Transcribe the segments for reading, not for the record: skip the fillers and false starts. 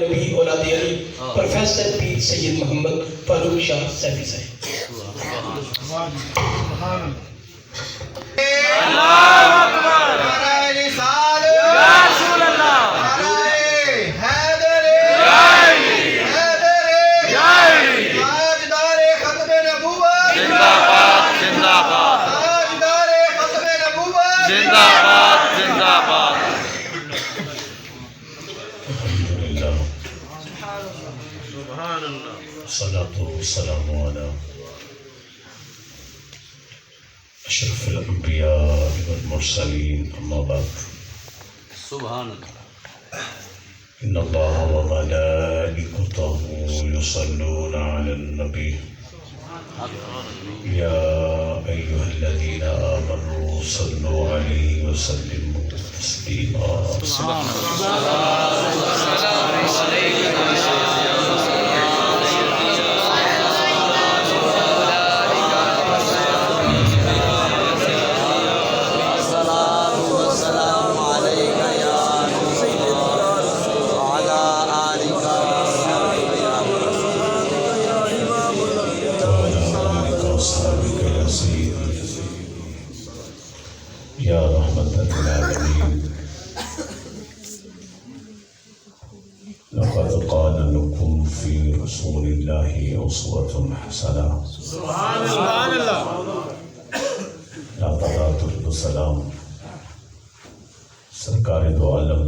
نبی اولاد علی پروفیسر پیر سید محمد فاروق شاہ سیفی صاحب۔ الصلاة والسلام على أشرف الأنبياء والمرسلين أما بعد سبحان اللہ۔ إن الله وملائكته يصلون على النبي يا أيها الذين آمنوا صلوا عليه وسلموا تسليما۔ يا رحمة للعالمين لقد قال لكم في رسول الله أسوة حسنة سبحان اللہ۔ لا ترات السلام سرکار دو عالم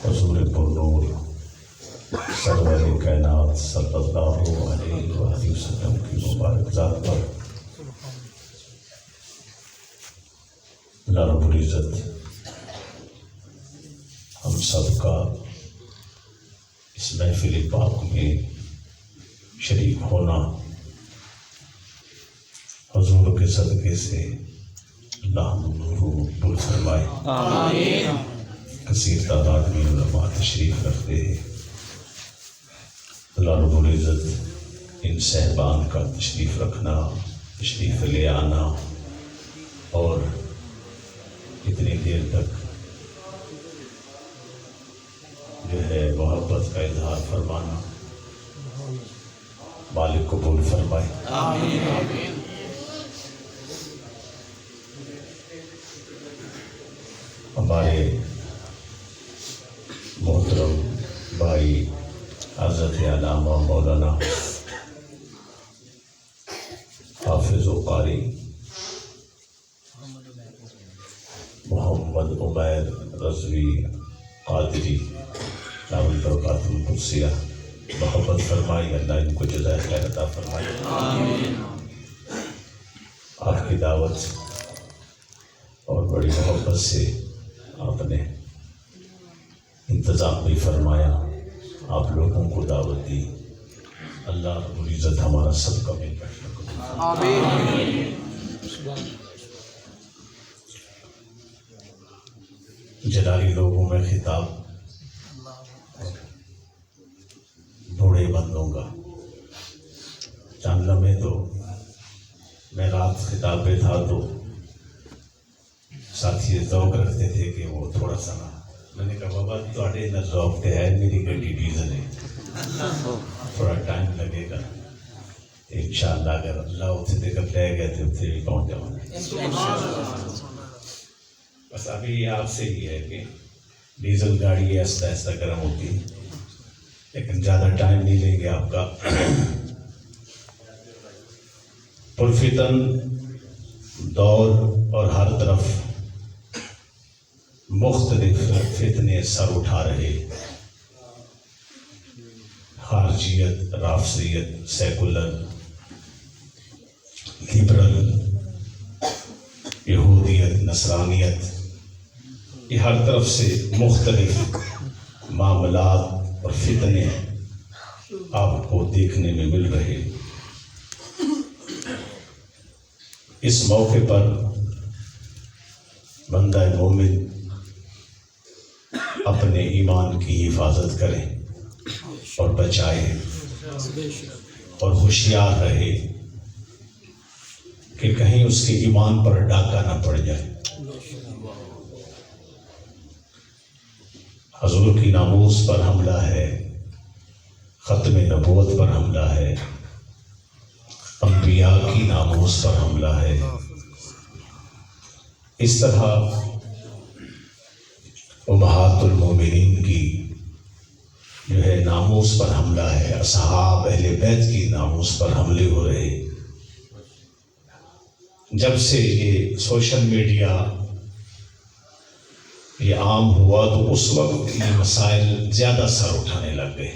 حضور پرنور سرور کائنات صلی اللہ علیہ وآلہ وسلم کی مبارک ذات پر اللہ رب العزت ہم سب کا اس محفل پاک میں شریک ہونا حضور کے صدقے سے اللہ قبول فرمائے۔ آمین۔ کثیر تعداد میں علماء تشریف رکھتے ہیں، اللہ رب العزت ان صاحبان کا تشریف رکھنا، تشریف لے آنا اور اتنی دیر تک جو ہے محبت کا اظہار فرمانا مالک قبول فرمائے۔ آمین۔ ہمارے محترم بھائی حضرت علامہ مولانا حافظ و قاری محمد عمیر رضوی قادری دامت برکاتہ القدسیہ محبت فرمائی، اللہ ان کو جزائے خیر عطا فرمائی۔ آمین۔ آپ کی دعوت اور بڑی محبت سے آپ نے انتظام بھی فرمایا، آپ لوگوں کو دعوت دی، اللہ رب العزت ہمارا سب کا مل بیٹھنا۔ آمین۔ جلالی لوگوں میں خطاب بوڑھے بندوں کا، چند لمحے تو میں رات خطاب پہ تھا تو ساتھی ذوق رکھتے تھے کہ وہ تھوڑا سا نا، میں نے کہا بابا تھوڑے نہ ذوق تے ہے، میری گڈی ڈیزل ہے، تھوڑا ٹائم لگے گا، انشاءاللہ اگر اللہ اتنے تک لے گئے تو اتنے بھی پہنچ جاؤں۔ بس ابھی یہ آپ سے ہی ہے کہ ڈیزل گاڑی آہستہ آہستہ گرم ہوتی ہے، لیکن زیادہ ٹائم نہیں لیں گے آپ کا۔ پرفتن دور اور ہر طرف مختلف فتنے سر اٹھا رہے، خارجیت، رافضیت، سیکولر، لبرل، یہودیت، نصرانیت، یہ ہر طرف سے مختلف معاملات اور فتنے آپ کو دیکھنے میں مل رہے۔ اس موقع پر بندہ مومن اپنے ایمان کی حفاظت کرے اور بچائے اور ہوشیار رہے کہ کہیں اس کے ایمان پر ڈاکہ نہ پڑ جائے۔ حضور کی ناموس پر حملہ ہے، ختم نبوت پر حملہ ہے، انبیاء کی ناموس پر حملہ ہے۔ اس طرح امہات المومنین کی جو ہے ناموس پر حملہ ہے، اصحاب اہل بیت کی ناموس پر حملے ہو رہے۔ جب سے یہ سوشل میڈیا یہ عام ہوا تو اس وقت یہ مسائل زیادہ سر اٹھانے لگ گئے۔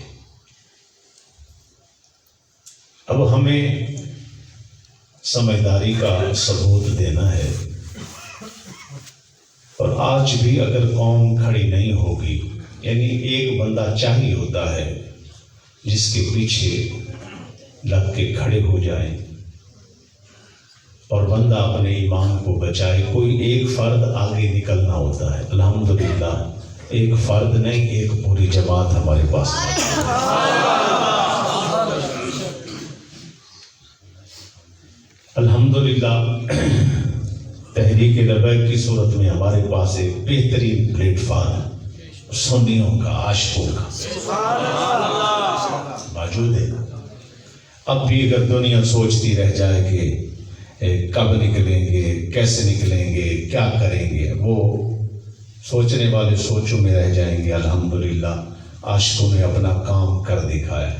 اب ہمیں سمجھداری کا ثبوت دینا ہے، اور آج بھی اگر قوم کھڑی نہیں ہوگی، یعنی ایک بندہ چاہیے ہوتا ہے جس کے پیچھے لگ کے کھڑے ہو جائیں اور بندہ اپنے ایمان کو بچائے، کوئی ایک فرد آگے نکلنا ہوتا ہے۔ الحمدللہ ایک فرد نہیں، ایک پوری جماعت ہمارے پاس الحمدللہ۔ تحریک لبیک کی صورت میں ہمارے پاس ایک بہترین پلیٹ فارم سنیوں کا، عاشقوں کا موجود ہے۔ اب بھی اگر دنیا سوچتی رہ جائے کہ کب نکلیں گے، کیسے نکلیں گے، کیا کریں گے، وہ سوچنے والے سوچوں میں رہ جائیں گے۔ الحمدللہ عاشقوں نے اپنا کام کر دکھایا۔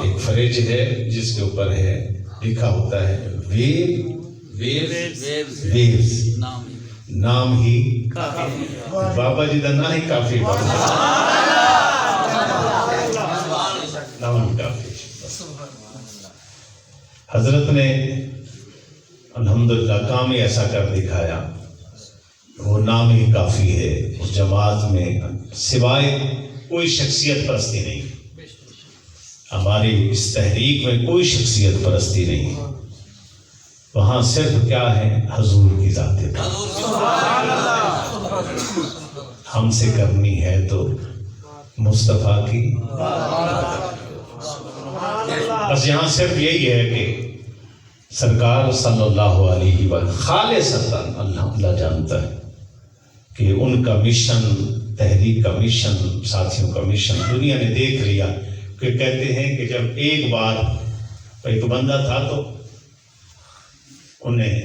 ایک فریج ہے جس کے اوپر ہے لکھا ہوتا ہے ویوز، نام ہی بابا جی دا نام ہی کافی، نام ہی کافی۔ حضرت نے الحمدللہ کام ہی ایسا کر دکھایا، وہ نام ہی کافی ہے۔ اس جماعت میں سوائے کوئی شخصیت پرستی نہیں، ہماری اس تحریک میں کوئی شخصیت پرستی نہیں، وہاں صرف کیا ہے، حضور کی ذات ہم سے کرنی ہے تو مصطفیٰ کی۔ بس یہاں صرف یہی ہے کہ سرکار صلی اللہ علیہ وسلم خالصتاً اللہ جانتا ہے کہ ان کا مشن، تحریک کا مشن، ساتھیوں کا مشن دنیا نے دیکھ لیا کہ کہتے ہیں کہ جب ایک بار ایک بندہ تھا تو انہیں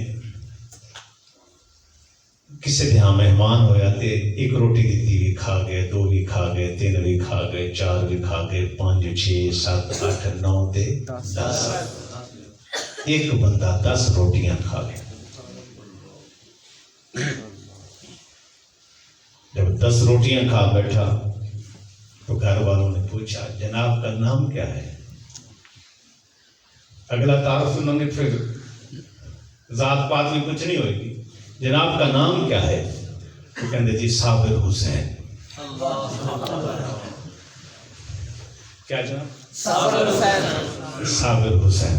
کسی دہاں مہمان ہو جاتے، ایک روٹی دیتی بھی کھا گئے، دو بھی کھا گئے، تین بھی کھا گئے، چار بھی کھا گئے، 5 6 7 8 9 10، ایک بندہ 10 روٹیاں کھا گیا۔ جب 10 روٹیاں کھا بیٹھا تو گھر والوں نے پوچھا جناب کا نام کیا ہے؟ اگلا تعارف انہوں نے پھر ذات پات میں کچھ نہیں ہوئی، جناب کا نام کیا ہے؟ وہ کہتے جی صابر حسین۔ کیا جناب؟ صابر حسین۔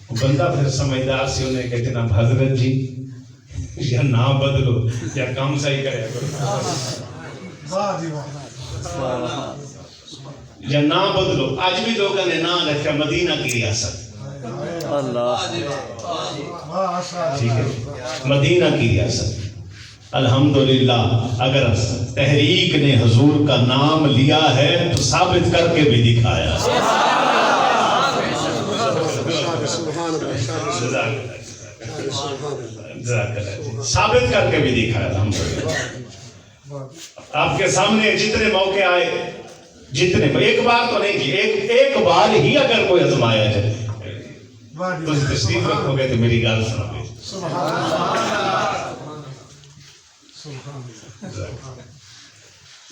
وہ بندہ پھر سمجھدار سے انہیں کہتے جناب حضرت جی یا نام بدلو یا کام صحیح کرے یا نام بدلو۔ آج بھی لوگوں نے نام رکھا مدینہ کی ریاست، ٹھیک ہے، مدینہ کی ریاست۔ الحمدللہ اگر تحریک نے حضور کا نام لیا ہے تو ثابت کر کے بھی دکھایا۔ ثابت کر کے بھی دکھایا الحمدللہ۔ آپ کے سامنے جتنے موقع آئے، جتنے، ایک بار تو نہیں کی، ایک بار ہی اگر کوئی آزمایا جائے تو تشریف رکھو گے تو میری گال سنو گے۔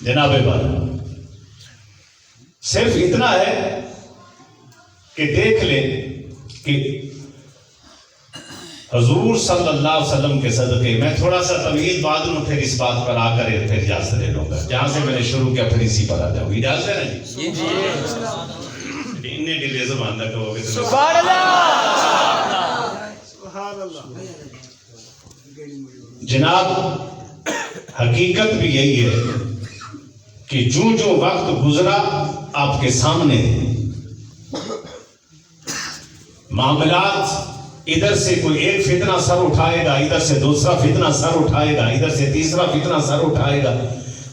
جناب بات صرف اتنا ہے کہ دیکھ لیں کہ حضور صلی اللہ علیہ وسلم کے صدقے میں تھوڑا سا تمہید بعد میں پھر اس بات پر آ کر پھر اجازت لے لوں گا، جہاں سے میں نے شروع کیا پھر اسی پر آ جاؤں گی، اجازت ہے نا جی؟ انہیں ڈیلے زبان نہ کہو گے تو سبحان اللہ۔ جناب حقیقت بھی یہی ہے کہ جو وقت گزرا آپ کے سامنے معاملات، ادھر سے کوئی ایک فتنہ سر اٹھائے گا، ادھر سے دوسرا فتنہ سر اٹھائے گا، ادھر سے تیسرا فتنہ سر اٹھائے گا،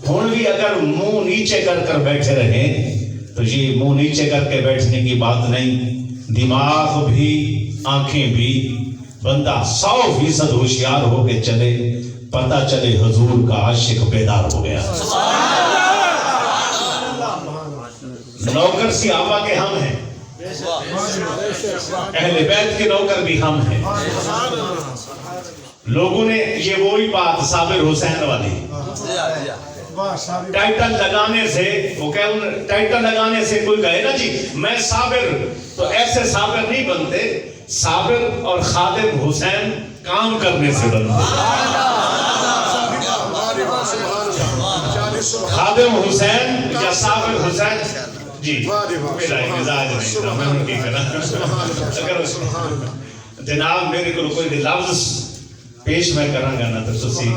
ہوں بھی اگر منہ نیچے کر کر بیٹھے رہیں تو یہ منہ نیچے کر کے بیٹھنے کی بات نہیں، دماغ بھی آنکھیں بھی، بندہ 100% ہوشیار ہو کے چلے، پتہ چلے حضور کا عاشق بیدار ہو گیا۔ نوکر صحابہ کے ہم ہیں، اہل بیت کے نوکر بھی ہم ہیں۔ لوگوں نے یہ وہی بات صابر حسین والی ٹائٹل لگانے سے، وہ کہ ٹائٹل لگانے سے کوئی کہے نا جی میں صابر، تو ایسے صابر نہیں بنتے، صابر اور خادم حسین کام کرنے سے بنتے۔ خادم حسین یا صابر حسین جی میرا مزاج نہیں تھا، میں ان کی اگر جناب میرے کو کوئی لفظ پیش میں کروں گا نا تو تسی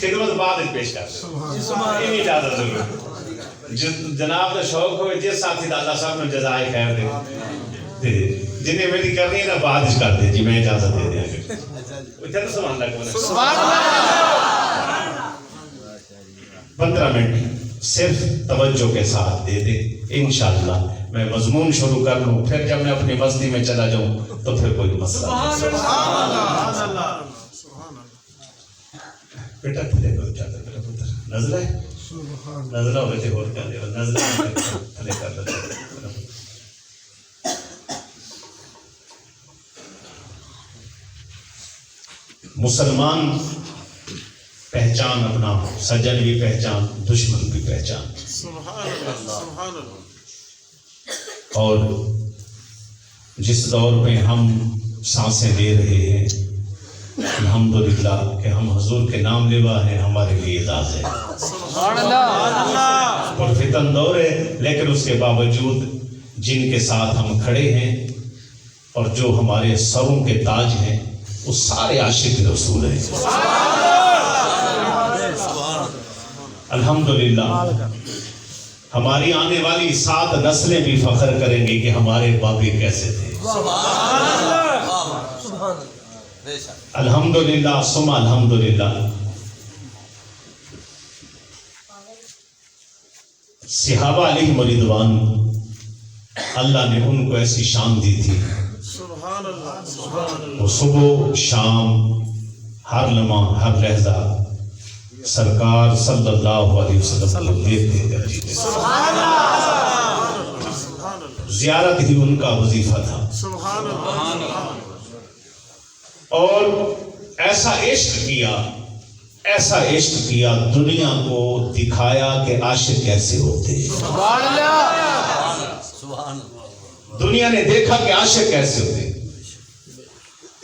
خدمت بعد پیش کر یہ نہیں اجازت ضرور جناب کا شوق ہوئے جس ساتھی دا اللہ صاحب نے جزائے خیر دے جنہیں میری کرنی ہے نا بعد کر دے جی میں اجازت دے دیا ادھر سبحان اللہ 15 منٹ صرف توجہ کے ساتھ دے دے، انشاءاللہ میں مضمون شروع کر لوں، پھر جب میں اپنی مستی میں چلا جاؤں تو پھر کوئی مسئلہ نہیں۔ بیٹا تھلے کو چادر میرا پتر نزلہ ہے، نزلہ ہوئے تھے اور کیا دے نزلہ تھلے کر دیتا۔ مسلمان پہچان اپنا، سجن بھی پہچان، دشمن بھی پہچان۔ اور جس دور میں ہم سانسیں لے رہے ہیں الحمدللہ کہ ہم حضور کے نام لیوا ہیں، ہمارے لیے اعزاز ہے۔ اور فتن دور ہے، لیکن اس کے باوجود جن کے ساتھ ہم کھڑے ہیں اور جو ہمارے سروں کے تاج ہیں وہ سارے عاشق رسول ہیں۔ الحمدللہ ہماری آنے والی 7 نسلیں بھی فخر کریں گی کہ ہمارے بابی کیسے تھے۔ الحمدللہ ثم الحمدللہ۔ صحابہ علیہم رضوان اللہ نے ان کو ایسی شان دی تھی، وہ صبح شام ہر لمحہ ہر لحظہ سرکار صلی اللہ علیہ وسلم کو دیکھتے تھے۔ زیارت ہی ان کا وظیفہ تھا، اور ایسا عشق کیا دنیا کو دکھایا کہ عاشق کیسے ہوتے ہیں۔ دنیا نے دیکھا کہ عاشق کیسے ہوتے ہیں۔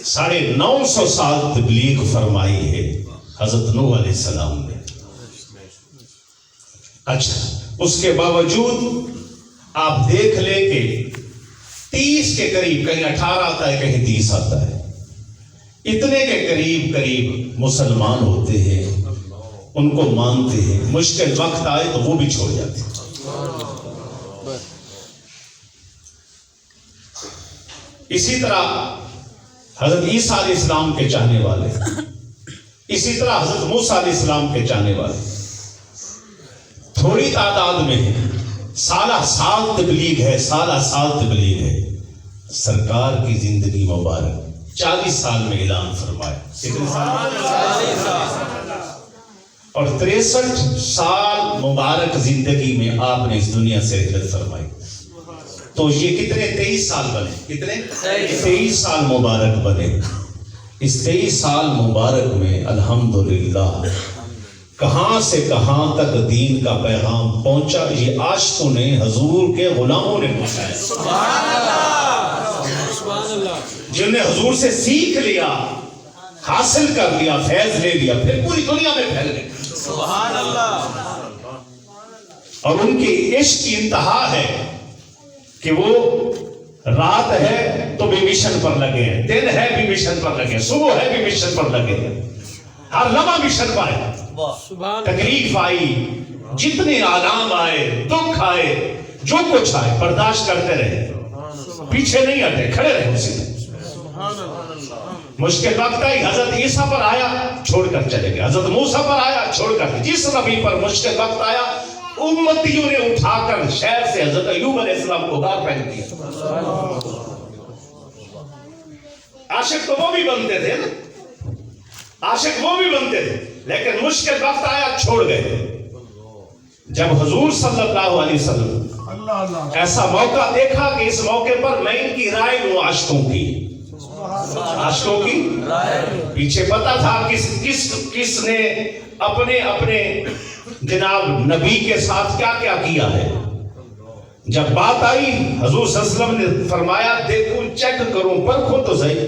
950 سال تبلیغ فرمائی ہے حضرت نوح علیہ السلام نے۔ اچھا اس کے باوجود آپ دیکھ لیں کہ 30 کے قریب، کہیں 18 آتا ہے کہیں 30 آتا ہے، اتنے کے قریب مسلمان ہوتے ہیں، ان کو مانتے ہیں، مشکل وقت آئے تو وہ بھی چھوڑ جاتے ہیں۔ اسی طرح حضرت عیسیٰ علیہ السلام کے چاہنے والے، اسی طرح حضرت موسیٰ علیہ السلام کے چاہنے والے تھوڑی تعداد میں ہیں، سالہ سال تبلیغ ہے، سرکار کی زندگی مبارک 40 سال میں اعلان فرمایا، کتنے سال؟ اور 63 سال مبارک زندگی میں آپ نے اس دنیا سے رحلت فرمائی، تو یہ کتنے 23 سال بنے، کتنے 23 سال مبارک بنے۔ اس 23 سال مبارک میں الحمدللہ کہاں سے کہاں تک دین کا پیغام پہنچا، یہ عاشقوں نے، حضور کے غلاموں نے پہنچایا، جنہوں نے حضور سے سیکھ لیا، حاصل کر لیا، فیض لے لیا، پھر پوری دنیا میں پھیل گئے۔ سبحان اللہ۔ اور ان کی عشق کی انتہا ہے کہ وہ رات ہے تو بھی مشن پر لگے ہیں، دن ہے بھی مشن پر لگے ہیں، صبح ہے بھی مشن پر لگے ہیں، ہر لمحہ مشن پر ہے۔ تکلیف آئی، جتنے آلام آئے، دکھ آئے، جو کچھ آئے، برداشت کرتے رہے، پیچھے نہیں ہٹے، کھڑے رہے اسی میں۔ مشکل وقت آئی، حضرت عیسیٰ پر آیا چھوڑ کر چلے گئے، حضرت موسیٰ پر آیا چھوڑ کر، جس نبی پر مشکل وقت آیا امتیوں نے اٹھا کر شہر سے حضرت ایوب علیہ السلام کو باہر پھینک دیا۔ عاشق تو وہ بھی بنتے تھے نا، عاشق وہ بھی بنتے تھے، لیکن مشکل وقت آیا چھوڑ گئے۔ جب حضور صلی اللہ علیہ وسلم ایسا موقع دیکھا کہ اس موقع پر میں ان کی رائے لوں عاشقوں کی پیچھے پتا تھا کس نے اپنے جناب نبی کے ساتھ کیا کیا کیا ہے۔ جب بات آئی حضور صلی اللہ علیہ وسلم نے فرمایا دیکھوں چیک کروں پرکھوں تو صحیح۔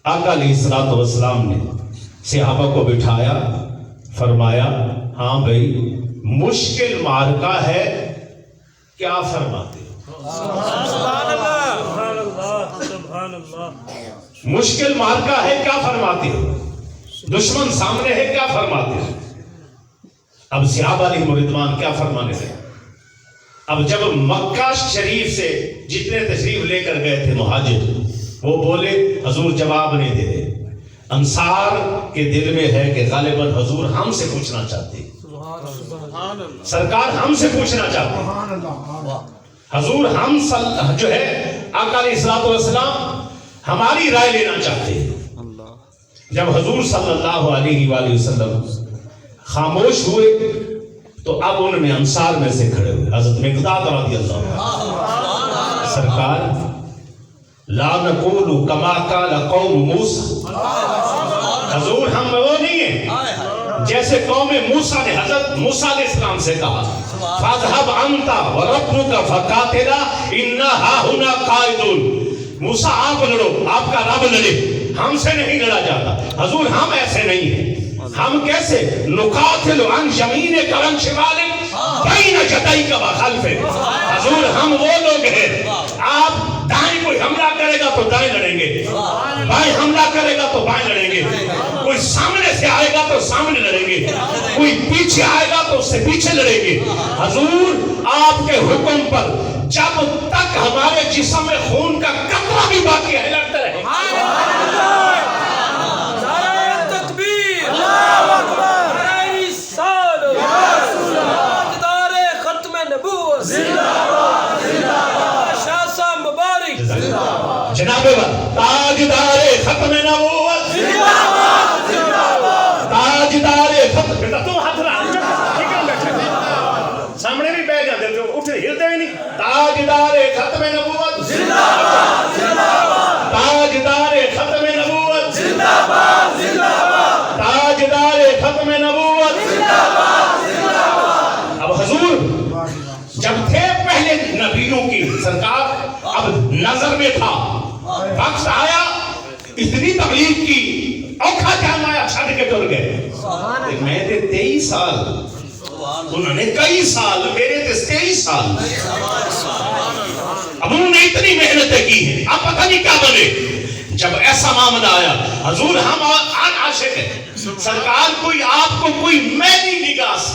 آقا علیہ السلام نے صحابہ کو بٹھایا، فرمایا ہاں بھائی مشکل معرکہ ہے، کیا فرماتے ہو؟ مشکل معرکہ ہے، کیا فرماتے ہو؟ دشمن سامنے ہے، کیا فرماتے ہو؟ اب صحابہ علیہ رضوان کیا فرمانے تھے؟ اب جب مکہ شریف سے جتنے تشریف لے کر گئے تھے مہاجر، وہ بولے حضور جواب نہیں دے رہے۔ انصار کے دل میں ہے کہ غالباً حضور ہم سے پوچھنا چاہتے، سرکار ہم سے پوچھنا چاہتے، حضور ہم جو ہے آقا علیہ السلام ہماری رائے لینا چاہتے ہیں۔ جب حضور صلی اللہ علیہ وآلہ وسلم خاموش ہوئے تو اب ان میں انصار میں سے کھڑے ہوئے حضرت مقداد رضی اللہ عنہ، سرکار لا نقول کما قال قوم موسیٰ، حضور ہم وہ نہیں ہیں جیسے قوم موسیٰ نے حضرت موسیٰ علیہ السلام سے کہا فَاذْهَبْ أَنْتَ وَرَبُّكَ فَقَاتِلَا إِنَّا هَاهُنَا قَاعِدُونَ، موسیٰ آپ لڑو، آپ کا رب لڑے، ہم سے نہیں لڑا جاتا۔ حضور ہم ایسے نہیں ہیں، ہم کیسے نقاتل عن یمینک وعن شمالک بین جدیک وخلفک، حضور ہم وہ لوگ ہیں، آپ دائیں کوئی حملہ کرے گا تو دائیں لڑیں گے، بائیں حملہ کرے گا تو بائیں لڑیں گے، کوئی سامنے سے آئے گا تو سامنے لڑیں گے، کوئی پیچھے آئے گا تو اس سے پیچھے لڑیں گے۔ حضور آپ کے حکم پر جب تک ہمارے جسم میں خون کا قطرہ بھی باقی ہے لڑتے رہے۔ جناب تاجدار ختم نبوت، تاجدار ختم، بیٹا تم ہاتھ رہا سامنے بھی بیٹھ جاتے ہو، اٹھے ہلتے بھی نہیں۔ تاجدار ختم نبوت، تاجدار ختم نبوت، تاجدار ختم نبوت۔ اب حضور جب تھے پہلے نبیوں کی سرکار، اب نظر میں تھا، وقت آیا، اتنی تبلیغ کی، اوکھا جام آیا، چھڑ کے ٹر گئے۔ میں تھے 23 سال، انہوں نے کئی سال، میرے تھے 23 سال۔ اب انہوں نے اتنی محنتیں کی ہیں، اب پتہ نہیں کیا بنے۔ جب ایسا معاملہ آیا، حضور ہم عاشق ہیں، سرکار کوئی آپ کو کوئی میلی نگاہ سے،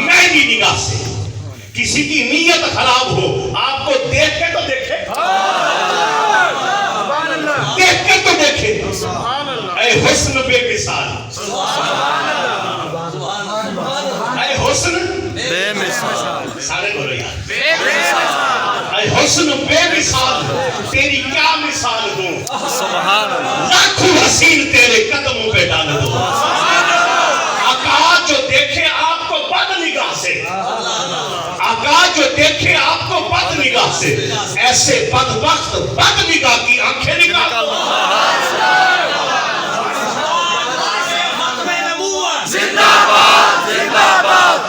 میلی نگاہ سے کسی کی نیت خراب ہو، آپ کو دیکھ کے تو دیکھے، دیکھ کے تو دیکھے، اے حسن بے مثال، اے حسن بے مثال، سارے بولو یار، اے حسن بے مثال، تیری کیا مثال دوں، لاکھوں حسین تیرے قدموں پہ ڈال دوں۔ آقا جو دیکھے آپ کو بد نگاہ سے، آقا جو دیکھے آپ کو بد نگاہ سے، ایسے بدبخت بد نگاہ کی آنکھیں نکال دو۔ زندہ باد، زندہ باد،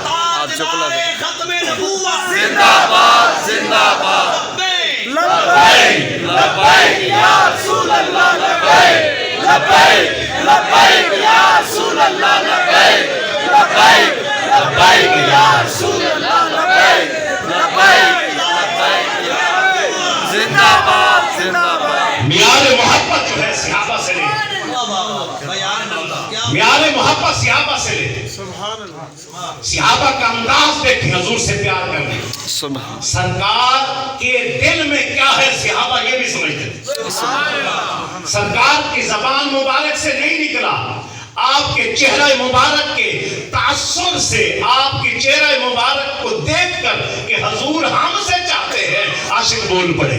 ختم نبوت، زندہ باد، زندہ باد، لبیک لبیک یا رسول اللہ، لبیک لبیک لبیک یا رسول اللہ، لبیک لبیک لبیک یا رسول اللہ، لبیک لبیک لبیک یا زندہ باد، زندہ باد۔ معیار محبت جو ہے صحابہ سے لے، معیار محبت صحابہ سے لے، صحابہ کا انداز دیکھیں حضور سے پیار کرنے. سرکار کے دل میں کیا ہے صحابہ یہ بھی سمجھتے تھے. سرکار کی زبان مبارک سے نہیں نکلا، آپ کے چہرہ مبارک کے تاثر سے، آپ کے چہرہ مبارک کو دیکھ کر کہ حضور ہم سے چاہتے ہیں، عاشق بول پڑے.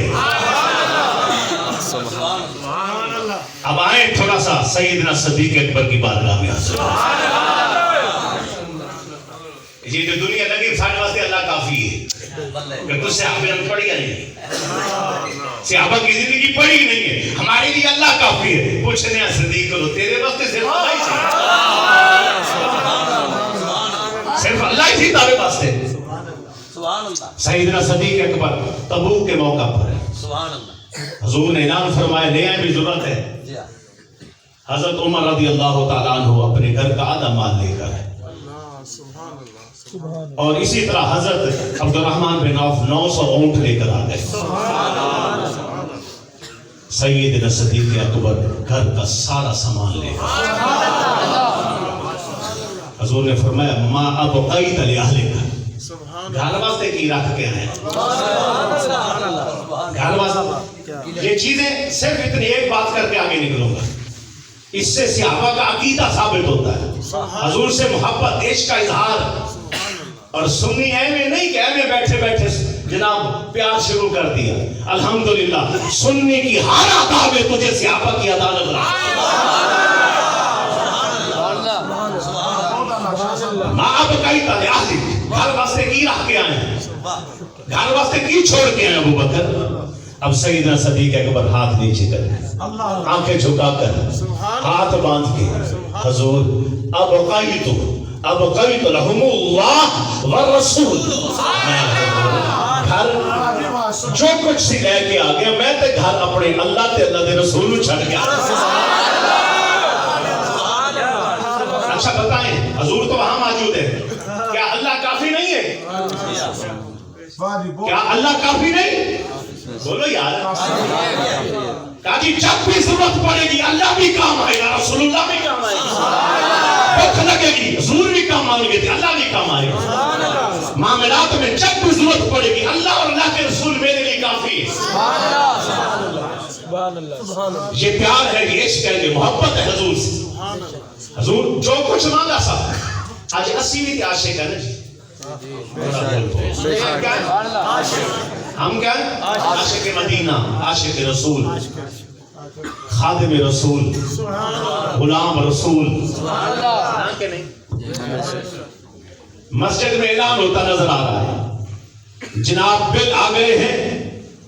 اب آئیں تھوڑا سا سیدنا صدیق اکبر کی بارگاہ میں حاضر. یہ جو دنیا لگی سارے واسطے اللہ کافی ہے کہ کچھ صحابہ ہم پڑھی نہیں، صحابہ کی زندگی پڑھی نہیں ہے، ہمارے لیے اللہ کافی ہے. پوچھنے ہیں صدیق کو تیرے واسطے صرف اللہ ہی تھی، صرف اللہ ہی تھی تارے واسطے. سیدنا صدیق اکبر تبوک کے موقع پر حضور نے اعلان فرمایا لے آئے بھی ضرورت ہے. حضرت عمر رضی اللہ تعالیٰ عنہ اپنے گھر کا آدھا مال لے کر ہے، اور اسی طرح حضرت عبد الرحمن بن عوف 900 اونٹ لے کر آ گئے. سیدنا صدیق اکبر گھر کا سارا سامان لے گئے. حضور نے فرمایا ما ابقیت لأہلک، گھر واسطے کی رکھ کے آئے. گھر واسطے یہ چیزیں صرف اتنی ایک بات کر کے آگے نکلوں گا، اس سے صحابہ کا عقیدہ ثابت ہوتا ہے، حضور سے محبت عشق کا اظہار. اور سنی ایویں نہیں کہ ایویں بیٹھے بیٹھے جناب پیار شروع کر دیا. الحمدللہ سنی کی ہر ادا میں تجھے صحابہ کی عدالت رہا. ماں اب کئی تالے آلی گھر واسطے کی رکھ کے آئے ہیں، گھر واسطے کی چھوڑ کے آئے ابو بکر. اب سیدنا صدیق اکبر ہاتھ نیچے کر، آنکھیں جھکا کر، ہاتھ باندھ کے حضور اب قیت لہم اللہ والرسول، گھر جو کچھ سی لے کے آ گیا میں تے گھر اپنے اللہ تے اللہ دے رسول چھڑ گیا. اچھا بتائیں حضور تو وہاں موجود ہے، کیا اللہ کافی نہیں ہے؟ کیا اللہ کافی نہیں؟ بولو یار. کہا جی جب بھی ضرورت پڑے گی اللہ بھی کام آئے گا، رسول اللہ بھی کام آئے گا. بھوک لگے گی حضور بھی کام آئیں گے، اللہ بھی کام آئے گا. معاملات میں جب بھی ضرورت پڑے گی اللہ اور اللہ کے رسول میرے لیے کافی ہے. یہ پیار ہے، یہ عشق ہے، یہ محبت ہے حضور سے. حضور جو کچھ مانگا سا آج 80 بھی عاشق ہے نا جی. ہم کیا ہیں؟ عاشق مدینہ، عاشق رسول، خادم رسول، غلام رسول. مسجد میں اعلان ہوتا نظر آ رہا ہے جناب بل آ گئے ہیں،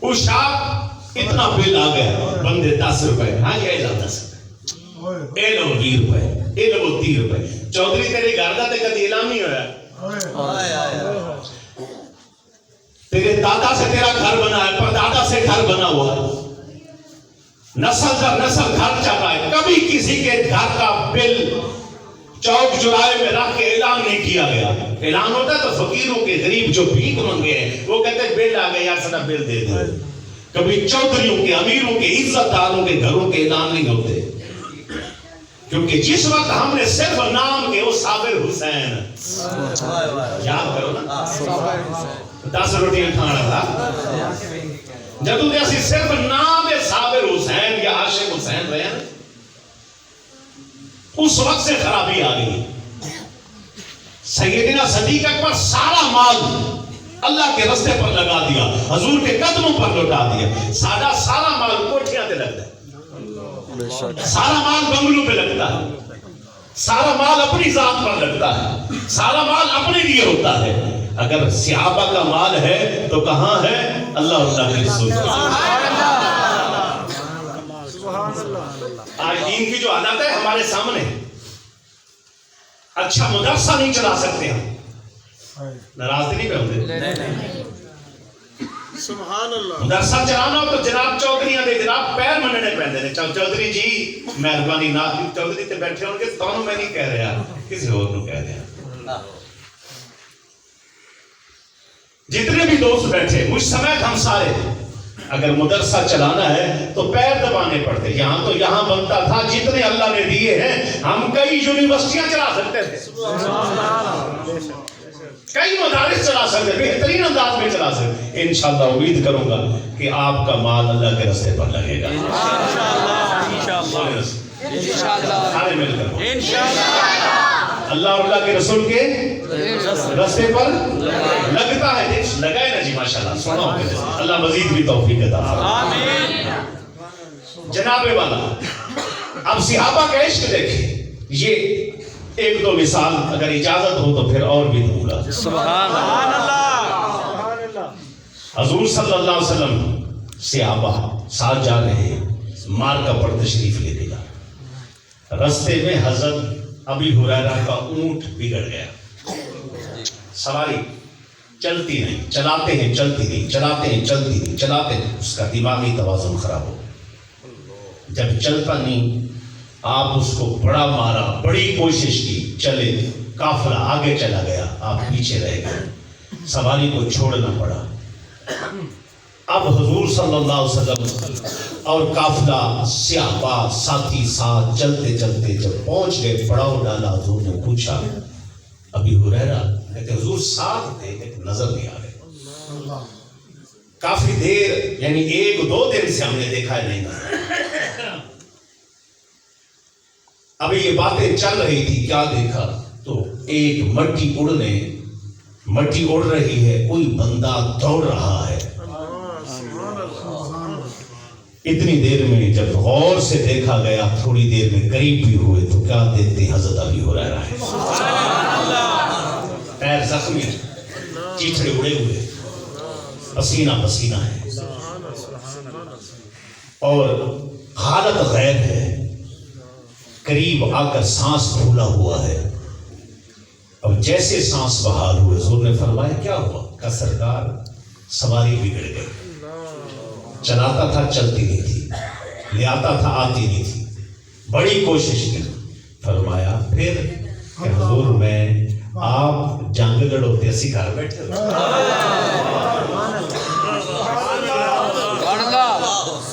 اشاق اتنا بل آ گیا، بندے 10 روپے، ہاں یہ ایزا 10 روپے، اے لو 20 روپے، اے لو 30 روپے. چودھری تیرے گھر دا تے کدی اعلان نہیں ہویا؟ تیرے دادا سے تیرا گھر بنا ہے، پردادا سے گھر بنا ہوا ہے، نسل در نسل گھر چلا ہے. کبھی کسی کے گھر کا بل چوک چوراہے میں رکھ کے اعلان نہیں کیا گیا. اعلان ہوتا ہے تو فقیروں کے غریب جو بھیک مانگے ہیں وہ کہتے ہیں بل آ گیا یار سدا بل دے دو. کبھی چودھریوں کے، امیروں کے، عزت داروں کے گھروں کے اعلان نہیں ہوتے، کیونکہ جس وقت ہم نے صرف نام کے وہ صابر حسین یاد کرو نا، 10 روٹیاں کھانا تھا، جدو دے اسی صرف نام صابر حسین یا عاشق حسین رہے ہیں، اس وقت سے خرابی آ گئی. سیدنا صدیق اکبر سارا مال اللہ کے رستے پر لگا دیا، حضور کے قدموں پر لوٹا دیا. سارا مال کوٹھیاں تے لگتا ہے، سارا مال بنگلوں پہ لگتا ہے، سارا مال اپنی ذات پر لگتا ہے، سارا مال اپنے لیے ہوتا ہے. اگر صحابہ کا مال ہے تو کہاں ہے اللہ اللہ کے رسول. آج دین کی جو عادت ہے ہمارے سامنے، اچھا مدرسہ نہیں چلا سکتے ہم، ناراض نہیں پہ ہوتے. سبحان اللہ. مدرسہ چلانا ہو تو جناب چودھریاں دے جناب پیر مننے پہندے نے. چودھری جی مہربانی نہ، چودھری تے بیٹھے ہوں گے تانوں میں نہیں کہہ رہا، کسی اور نو کہہ رہا. جتنے بھی دوست بیٹھے مجھ سمیت ہم سارے اگر مدرسہ چلانا ہے تو پیر دبانے پڑتے. یہاں تو یہاں بنتا تھا, جتنے اللہ نے دیے ہیں ہم کئی یونیورسٹیاں چلا سکتے تھے, کئی مدارس چلا سکتے, بہترین انداز میں چلا سکتے. انشاءاللہ امید کروں گا کہ آپ کا مال اللہ کے راستے پر لگے گا. سارے مل کر اللہ اور اللہ کے رسول کے راستے پر لگتا ہے, لگائے نا جی ماشاءاللہ. سنا ہوگا, اللہ مزید بھی توفیق عطا فرمائے. جناب والا, اب صحابہ کا عشق دیکھیں. یہ ایک دو مثال اگر اجازت ہو تو پھر اور بھی دوں گا. سبحان اللہ. حضور صلی اللہ علیہ وسلم صحابہ ساتھ جا رہے ہیں, مارکا پر تشریف لے گیا. رستے میں حضرت ابی ہریرہ کا اونٹ بگڑ گیا. سواری چلتی نہیں, چلاتے ہیں چلتی نہیں, چلاتے ہیں چلتی نہیں, چلاتے ہیں. اس کا دماغی توازن خراب ہو. جب چلتا نہیں آپ اس کو بڑا مارا, بڑی کوشش کی, چلے, قافلہ آگے چلا گیا, آپ پیچھے رہ گئے, سواری کو چھوڑنا پڑا. اب حضور صلی اللہ علیہ وسلم اور قافلہ صحابہ ساتھی ساتھ چلتے چلتے جب پہنچ گئے, پڑاؤ ڈالا. حضور نے پوچھا ابی ہریرہ, کہتے حضور ساتھ تھے لیکن نظر نہیں آ رہے. کافی دیر, یعنی ایک دو دن سے ہم نے دیکھا ہے نہیں نظر. ابھی یہ باتیں چل رہی تھی, کیا دیکھا تو ایک مٹی اڑ رہی ہے, کوئی بندہ دوڑ رہا ہے. اتنی دیر میں جب غور سے دیکھا گیا, تھوڑی دیر میں قریب بھی ہوئے تو کیا دیکھتے حضرت ابی ہریرہ ہے. پیر زخمی, چیچڑے اڑے ہوئے, پسینہ پسینہ ہے اور حالت غیر ہے. قریب آ کر سانس پھولا ہوا ہے. اب جیسے سانس بحال ہوئے حضور نے فرمایا کیا ہوا؟ کہ سرکار سواری بگڑ گئی, چلاتا تھا چلتی نہیں تھی, لے آتا تھا آتی نہیں تھی, بڑی کوشش کی. فرمایا پھر کہ حضور میں آپ جنگ لڑوتے اسی گھر بیٹھے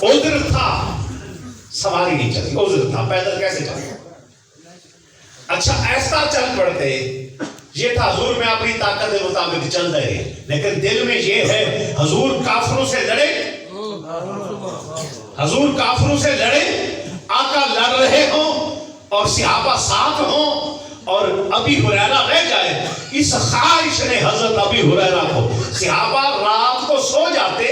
عذر تھا, سواری نہیں چلی, عذر تھا, پیدل کیسے چلے. اچھا ایسا چل پڑتے, یہ تھا حضور میں اپنی طاقت کے مطابق چل رہے, لیکن دل میں یہ ہے حضور کافروں سے لڑے, حضور کافروں سے لڑے, آقا لڑ رہے ہوں اور صحابہ ساتھ ہوں اور ابی ہریرہ رہ جائے. اس خواہش نے حضرت ابی ہریرہ کو, صحابہ رات کو سو جاتے,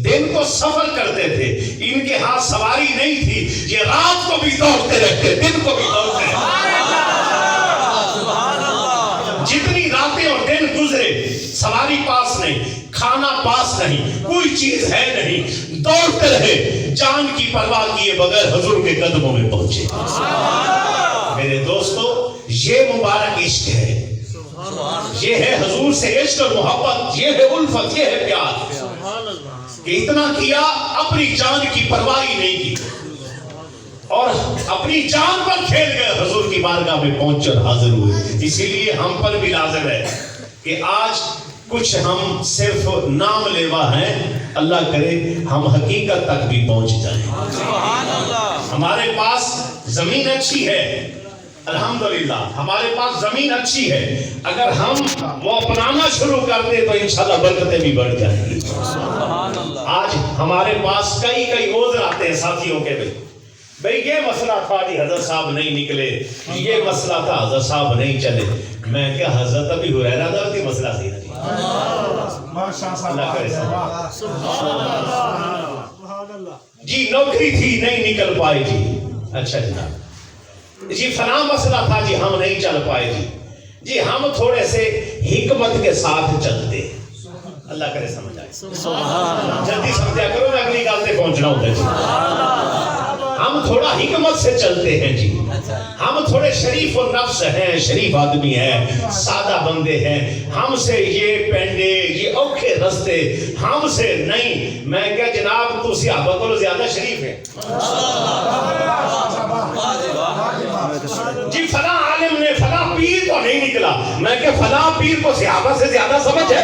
دن کو سفر کرتے تھے, ان کے ہاتھ سواری نہیں تھی, یہ رات کو بھی دوڑتے رہتے, دن کو بھی دوڑتے رہتے. جتنی راتیں اور دن گزرے, سواری پاس نہیں, کھانا پاس نہیں, کوئی چیز ہے نہیں, دوڑتے رہے, جان کی پرواہ کیے بغیر حضور کے قدموں میں پہنچے. میرے دوستو, یہ مبارک عشق ہے, یہ ہے حضور سے عشق اور محبت, یہ ہے الفت, یہ ہے پیار. کہ اتنا کیا, اپنی جان کی پرواہ نہیں کی اور اپنی جان پر کھیل گئے, حضور کی بارگاہ میں پہنچ کر حاضر ہوئے. اسی لیے ہم پر بھی لازم ہے کہ آج کچھ ہم صرف نام لیوا ہیں, اللہ کرے ہم حقیقت تک بھی پہنچ جائیں. ہمارے پاس زمین اچھی ہے, الحمدللہ ہمارے پاس زمین اچھی ہے, اگر ہم وہ اپنانا شروع کر دیں تو انشاءاللہ برکتیں بھی بڑھ جائیں گی. آج ہمارے پاس کئی عذر آتے ہیں ساتھیوں کے, بھئی یہ مسئلہ تھا جی حضرت صاحب نہیں نکلے, یہ مسئلہ تھا حضرت صاحب نہیں چلے. میں کیا حضرت ابی ہریرہ درتی مسئلہ سی نا جی, نوکری تھی نہیں نکل پائے جی, اچھا جناب جی فلاں مسئلہ تھا جی ہم نہیں چل پائے جی ہم تھوڑے سے حکمت کے ساتھ چلتے, اللہ کرے سمجھ آئے, جلدی سمجھا کرو, میں اگلی گال سے پہنچنا ہوتا ہے. ہم تھوڑا حکمت سے چلتے ہیں جی, ہم تھوڑے شریف و نفس ہیں, شریف آدمی ہیں, سادہ بندے ہیں, ہم سے یہ پینڈے یہ اوکھے رستے ہم سے نہیں. میں کیا جناب تو صحابہ کو زیادہ شریف ہے جی, فلاں عالم نے فلاں پیر کو نہیں نکلا, میں کہ فلاں پیر کو صحابہ سے زیادہ سمجھ ہے.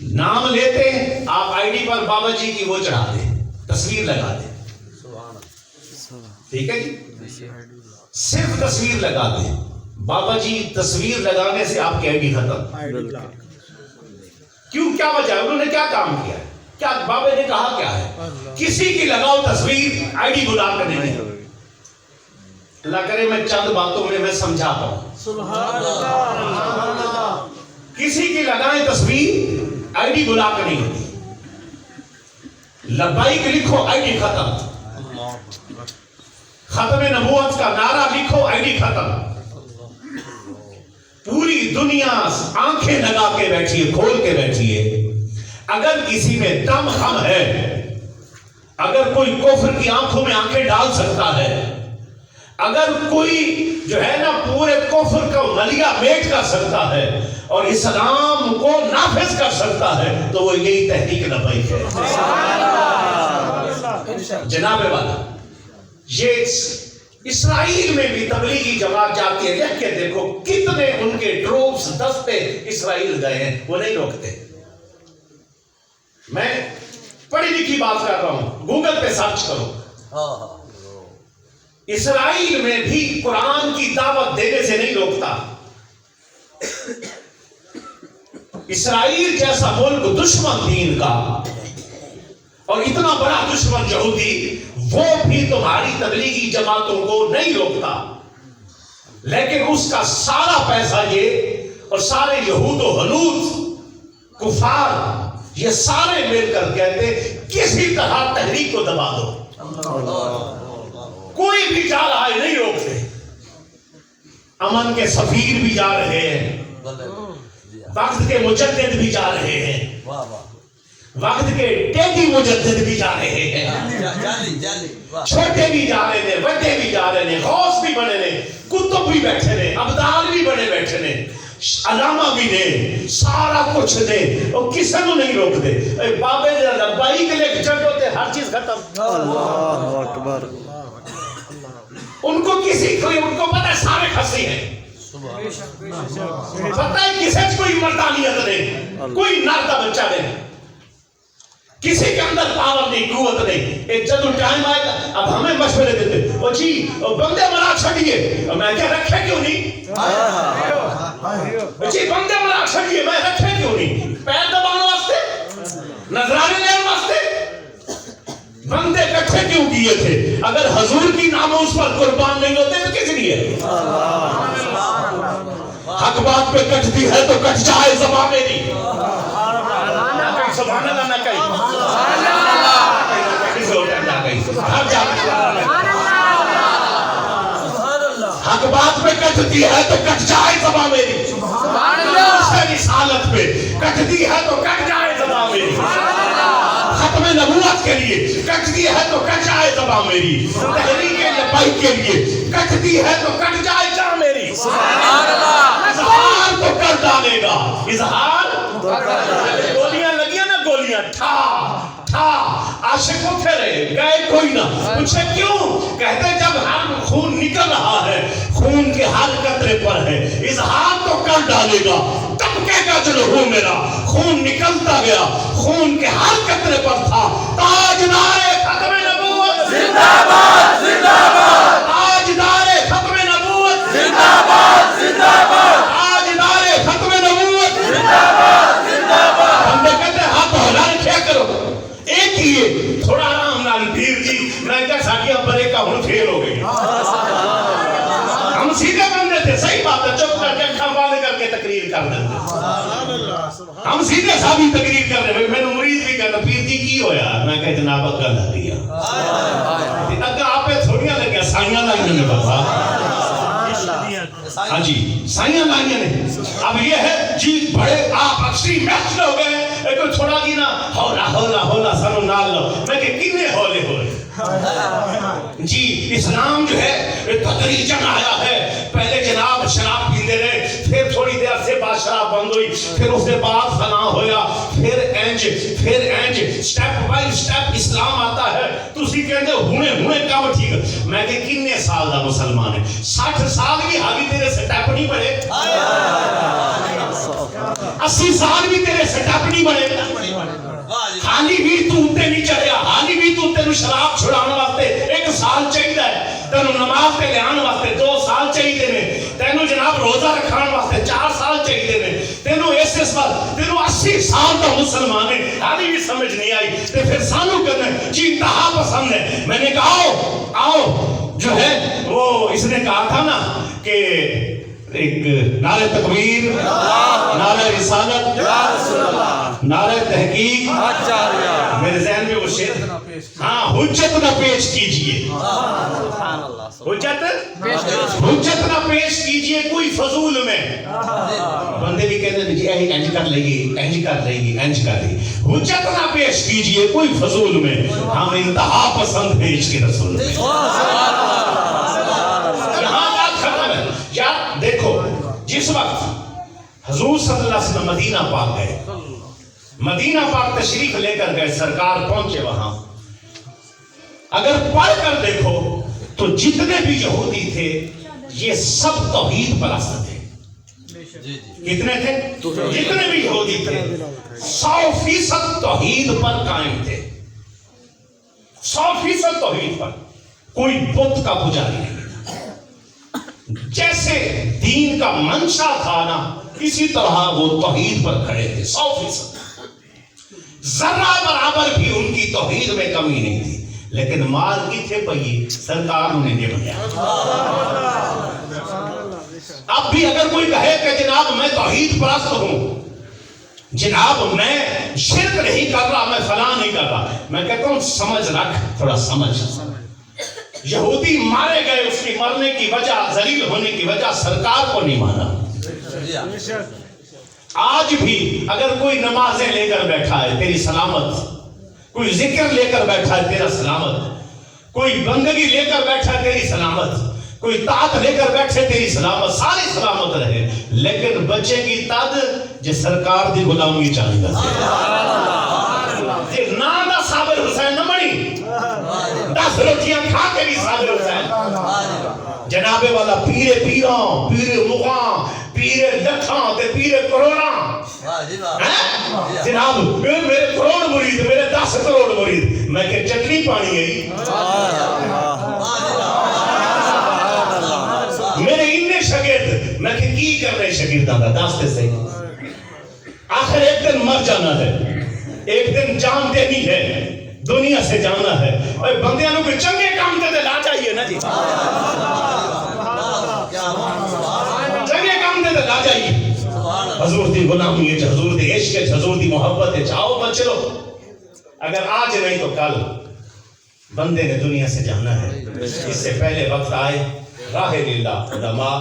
نام لیتے ہیں آپ آئی ڈی پر بابا جی کی وہ چڑھا دیں, تصویر لگا دیں, ٹھیک ہے جی, صرف تصویر لگا دیں. بابا جی تصویر لگانے سے آپ کی آئی ڈی ختم. کیوں, کیا وجہ ہے, انہوں نے کیا کام کیا ہے, کیا بابا نے کہا کیا ہے؟ کسی کی لگاؤ تصویر, آئی ڈی بلا کر نہیں. اللہ کرے میں چند باتوں میں سمجھا پاؤں. کسی کی لگائیں تصویر, آئی ڈی بلا کر نہیں ہوتی. لبیک لکھو, آئی ڈی ختم. ختم نبوت کا نعرہ لکھو, آئی ڈی ختم. پوری دنیا آنکھیں لگا کے بیٹھی ہے, کھول کے بیٹھی ہے. اگر کسی میں دم خم ہے, اگر کوئی کفر کی آنکھوں میں آنکھیں ڈال سکتا ہے, اگر کوئی جو ہے نا پورے کفر کا ملیہ میٹ کر سکتا ہے اور اسلام کو نافذ کر سکتا ہے, تو وہ یہی تحریک لبیک ہے. جناب والا, یہ اسرائیل میں بھی تبلیغی جماعت جاتی ہے, دیکھ کے دیکھو کتنے ان کے ٹروپس دستے اسرائیل گئے ہیں, وہ نہیں روکتے. میں پڑھی لکھی بات کر رہا ہوں, گوگل پہ سرچ کرو. اسرائیل میں بھی قرآن کی دعوت دینے سے نہیں روکتا. اسرائیل جیسا ملک دشمن دین کا اور اتنا بڑا دشمن یہودی, وہ بھی تمہاری تبلیغی جماعتوں کو نہیں روکتا. لیکن اس کا سارا پیسہ یہ, اور سارے یہود و ہنود کفار یہ سارے مل کر کہتے کسی طرح تحریک کو دبا دو. کوئی بھی جا رہا ہے, نہیں روکتے. امن کے سفیر بھی جا رہے ہیں, وقت کے مجدد بھی جا رہے ہیں, وقت کے ٹیگی مجدد بھی جا رہے ہیں, چھوٹے بھی جا رہے ہیں, بڑے بھی جا رہے ہیں, غوث بھی بنے نے, کتب بھی بیٹھے نے, ابدال بھی بنے بیٹھے نے, علامہ بھی نے, سارا کچھ نے, اور کسی کو نہیں روک دے. بابے لبائی کے لیے جھٹ ہوتے, ہر چیز ختم. اللہ اکبر. ان کو کسی کو, ان کو پتہ ہے سارے کھسی ہیں, پتہ ہے کسی کوئی مردانیت نہیں, کوئی نر کا بچہ نہیں, کسی کے اندر پاور نہیں, قوت نہیں. ایک جب ٹائم آئے گا, اب ہمیں مشورے دیتے, وہ جی بندے مرا چھڑیے, میں کیا رکھے کیوں نہیں, جی بندے مرا چھڑیے, میں رکھے کیوں نہیں, پیر دبانے واسطے, نظرانے لینے واسطے, بندے کٹھے کیوں کیے تھے؟ اگر حضور کی ناموس پر قربان نہیں ہوتے تو کس لیے؟ حق بات پہ کٹتی ہے تو کٹ جائے زبان میری. سبحان اللہ نہ کہیں, حق بات پہ کٹتی ہے تو کٹ جائے زبان میری. رسالت پہ کٹتی ہے تو کٹ جائے زبان میری. ختم نبوت کے لیے کٹتی ہے تو کٹ جائے زبان میری. تحریک لبیک کے لیے کٹتی ہے تو کٹ جائے جان میری. اظہار تو کر ڈالے گا, اظہار. گولیاں لگیاں نا, گولیاں ٹھا ٹھا, عاشق اٹھے رہے, گئے کوئی نہ. پوچھے کیوں؟ کہتے جب ہم خون نکل رہا ہے, خون کے ہر قطرے پر ہے, اظہار تو کر ڈالے گا. طبقے کا جو لہو میرا خون نکلتا گیا, خون کے ہر قطرے پر تھا. تاجدار ختم نبوت زندہ باد, زندہ باد, تاجدار ختم نبوت زندہ باد, زندہ باد, تاجدار ختم نبوت زندہ باد, زندہ باد. ہم نے کہتے ہیں ہاتھ ہلا رکھیا کرو, ایک ہی ہے, تھوڑا آرام نال پیر جی, میں کہا ساڑیاں بڑے کا ہن فیل ہو گئی. ہم سیدھے بندے تھے, صحیح بات ہے, چپ کر کے کھم والے کر کے تقریر کر دیتے. ہم سیدھے صاحبی تقریر کر رہے, میں نے مرید بھی کہنا پیر جی کی ہویا, میں کہا جناب گل آ رہی ہے. اگر آپ پہ تھوڑیاں لگیا, سائیاں لائیاں نے بابا. ہاں جی, سائیاں لائیاں نے. اب یہ ہے جی بڑے آپ اکثری میچ ہو گئے, کوئی تھوڑا جی نا ہولا ہولا ہولا سنو نال لو, میں کہ کنے ہولے ہوئے جی. اسلام جو ہے تدریجاً آیا ہے. پہلے جناب شراب پیندے رہے, پھر تھوڑی دیر سے بعد شراب بند ہوئی, پھر اس کے بعد فنا ہویا, پھر اینج, سٹیپ بائی سٹیپ اسلام آتا ہے. تسی کہندے ہونے کام ٹھیک ہے, میں کہ کنے سال دا مسلمان ہے, 60 سال بھی حالی تیرے سٹیپ نہیں پڑے. 80 سال بھی تیرے سٹپ نہیں بنے حالی بھی تو اتنے نہیں چڑھیا حالی بھی تو تینوں شراب چھڑانے واسطے 1 سال چاہیے تینوں نماز تے لے آنے واسطے 2 سال چاہیے نے تینوں جناب روزہ رکھان واسطے 4 سال چاہیے نے تینوں اس بات تینوں 80 سال کا مسلمان ہے حالی بھی سمجھ نہیں آئی تے پھر سانو کرنا جی انتہا پسند ہے میں نے کہا آؤ جو ہے وہ اس نے کہا تھا نا کہ ایک نعرہ تکبیر نعرہ رسالت نعرہ تحقیق میرے ذہن میں وہ شعر ہاں حجت نہ پیش کیجئے حجت نہ پیش کیجئے کوئی فضول میں بندے بھی کہتے ہیں جی انج کر لے گی انج کر لے گی انج کر لے گی حجت نہ پیش کیجئے کوئی فضول میں ہم انتہا پسند ہے عشق رسول میں یا دیکھو جس وقت حضور صلی اللہ علیہ وسلم مدینہ پاک گئے مدینہ پاک تشریف لے کر گئے سرکار پہنچے وہاں اگر پڑھ کر دیکھو تو جتنے بھی یہودی تھے یہ سب توحید پرست تھے کتنے تھے جتنے بھی یہودی تھے 100% توحید پر قائم تھے 100% توحید پر کوئی بت کا پجاری نہیں جیسے دین کا منشا تھا نا اسی طرح وہ توحید پر کھڑے تھے 100% ذرہ برابر بھی ان کی توحید میں کمی نہیں تھی لیکن مال کی تھے پئی سرکار انہیں دے بنیا اب بھی اگر کوئی کہے کہ جناب میں توحید پرست ہوں جناب میں شرک نہیں کر رہا میں فلاں نہیں کر رہا میں کہتا ہوں سمجھ رکھ تھوڑا سمجھ یہودی مارے گئے اس کی مرنے کی وجہ ذلیل ہونے کی وجہ سرکار کو نہیں مانا آج بھی اگر کوئی نمازیں لے کر بیٹھا ہے تیری سلامت کوئی ذکر لے کر بیٹھا ہے تیرا سلامت کوئی بندگی لے کر بیٹھا ہے تیری سلامت کوئی طاعت لے کر بیٹھے تیری سلامت ساری سلامت رہے لیکن بچے کی طاعت جو سرکار دی غلامی چاہیے نام دا صابر حسین نہ بنی 10 روٹیاں کھا کے بھی صابر حسین جناب والا پیرے پیراں پیرے مغاں پیرے لکھاں تے پیرے کروڑاں جناب میرے کروڑ مرید میرے 10 کروڑ مرید میں کہ چٹنی پانی گئی میرے اننے شاگرد میں کہ کی کر رہے شاگرداں دا داستے سے آخر ایک دن مر جانا ہے ایک دن جان دینی ہے دنیا سے جانا ہے اور بندیاں کو چنگے کام دے لا جائیے نا جی چنگے کام دے لا جائیے حضور دی غلامی ہے حضور دی عشق ہے حضور دی محبت ہے چاہو مت چلو اگر آج نہیں تو کل بندے نے دنیا سے جانا ہے اس سے پہلے وقت آئے راہ للہ علماء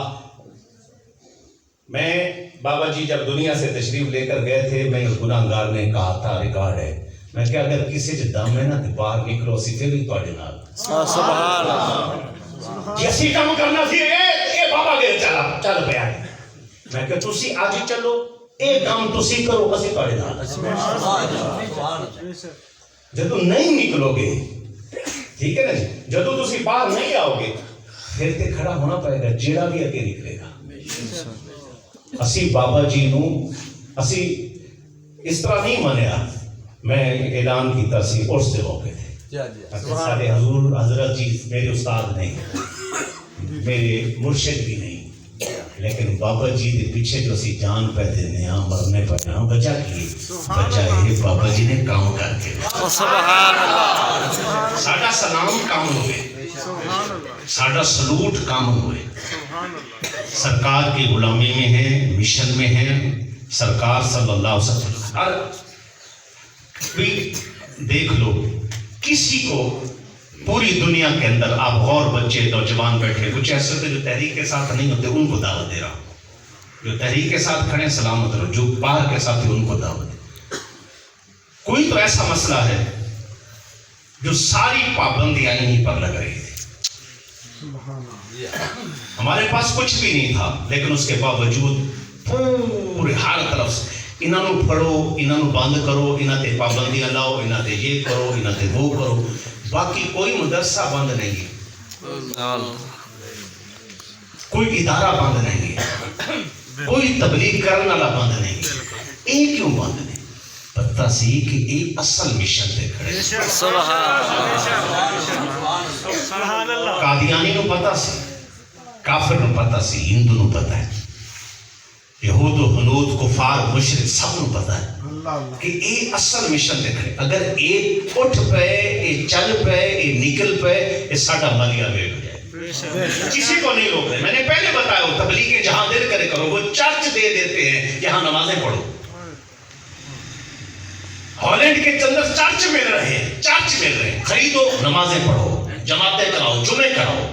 میں بابا جی جب دنیا سے تشریف لے کر گئے تھے میں گناہگار نے کہا تھا ریکارڈ ہے میں کہ اگر کسی جو دم ہے نا تو باہر نکلو سی پھر بھی توڑے نال سبحان اللہ جیسی کام کرنا سی اے بابا گئے چل پیا میں کہ تسی آج چلو اے کام تسی کرو اسی توڑے نال جب نہیں نکلو گے ٹھیک ہے نا جی جب تسی باہر نہیں آؤ گے پھر تے کھڑا ہونا پڑے گا جیڑا بھی اگے نکلے گا اسی بابا جی نو اسی اس طرح نہیں منیا میں اعلان کیتا سی عرس دے موقع تھے سارے حضور حضرت جی میرے استاد نہیں میرے مرشد بھی نہیں لیکن بابا جی دے پیچھے جو سی جان پہ دینے ہاں مرنے پہ ہاں بچا کی بچا یہ بابا جی نے کام کر کے سبحان اللہ ساڑھا سلام کام ہوئے ساڑھا سلوٹ کام ہوئے سرکار کی غلامی میں ہیں مشن میں ہیں سرکار صلی اللہ علیہ وسلم ہر کوئی دیکھ لو کسی کو پوری دنیا کے اندر آپ غور بچے نوجوان بیٹھے کچھ ایسے ہوتے جو تحریک کے ساتھ نہیں ہوتے ان کو دعوت دے رہا ہوں جو تحریک کے ساتھ کھڑے سلامت رہو جو باہر کے ساتھ ان کو دعوت دے کوئی تو ایسا مسئلہ ہے جو ساری پابندیاں انہیں پر لگ رہی تھی ہمارے پاس کچھ بھی نہیں تھا لیکن اس کے باوجود پورے ہر طرف سے انہاں نو پڑھو انہاں نو بند کرو انہاں تے پابندیاں لاؤ انہاں تے یہ کرو انہاں تے وہ کرو باقی کوئی مدرسہ بند نہیں ہے کوئی ادارہ بند نہیں ہے کوئی تبلیغ کرنے والا بند نہیں ہے سی کہ یہ اصل مشن تے کھڑے قادیانی نو پتا سی، کافر نو پتا سی، ہندو نو پتا ہے، یہود و ہنود کفار مشرک سب نو پتا ہے کہ یہ اصل مشن تے کھڑے. اگر یہ اٹھ پے، یہ چل پے، یہ نکل پے، یہ ساڈا مالیہ ویٹ ہو جائے. کسی کو نہیں روک رہے. میں نے پہلے بتایا ہو تبلیغ جہاں دل کرے کرو، وہ چرچ دے دیتے ہیں یہاں نمازیں پڑھو. ہالینڈ کے چندر چرچ مل رہے ہیں، چرچ مل رہے ہیں، خریدو نمازیں پڑھو، جماعتیں کراؤ، جمعے کراؤ.